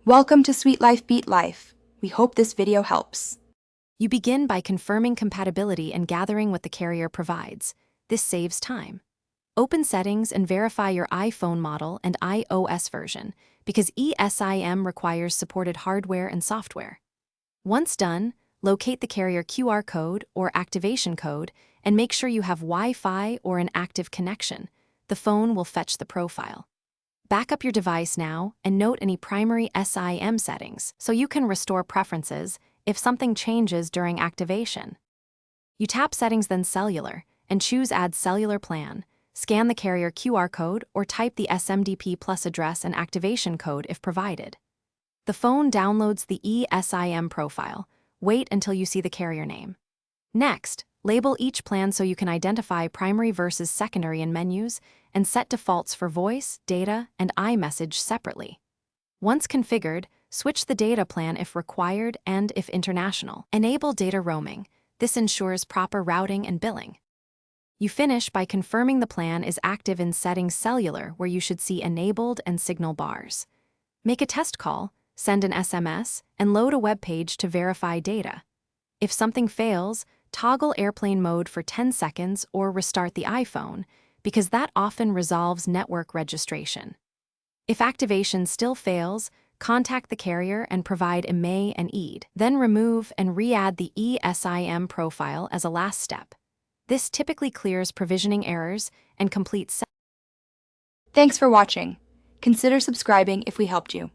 Welcome to Sweet Life Beat Life. We hope this video helps. You begin by confirming compatibility and gathering what the carrier provides. This saves time. Open Settings and verify your iPhone model and iOS version, because ESIM requires supported hardware and software. Once done, locate the carrier QR code or activation code and make sure you have Wi-Fi or an active connection. The phone will fetch the profile. Back up your device now and note any primary SIM settings so you can restore preferences if something changes during activation. You tap Settings then Cellular and choose Add Cellular Plan. Scan the carrier QR code or type the SMDP Plus address and activation code if provided. The phone downloads the eSIM profile. Wait until you see the carrier name. Next, label each plan so you can identify primary versus secondary in menus and set defaults for voice, data, and iMessage separately. Once configured, switch the data plan if required and if international. Enable data roaming. This ensures proper routing and billing. You finish by confirming the plan is active in Settings Cellular, where you should see enabled and signal bars. Make a test call, send an SMS, and load a web page to verify data. If something fails, toggle airplane mode for 10 seconds or restart the iPhone, because that often resolves network registration. If activation still fails, contact the carrier and provide IMEI and EID. Then remove and re-add the eSIM profile as a last step. This typically clears provisioning errors and completes. Thanks for watching. Consider subscribing if we helped you.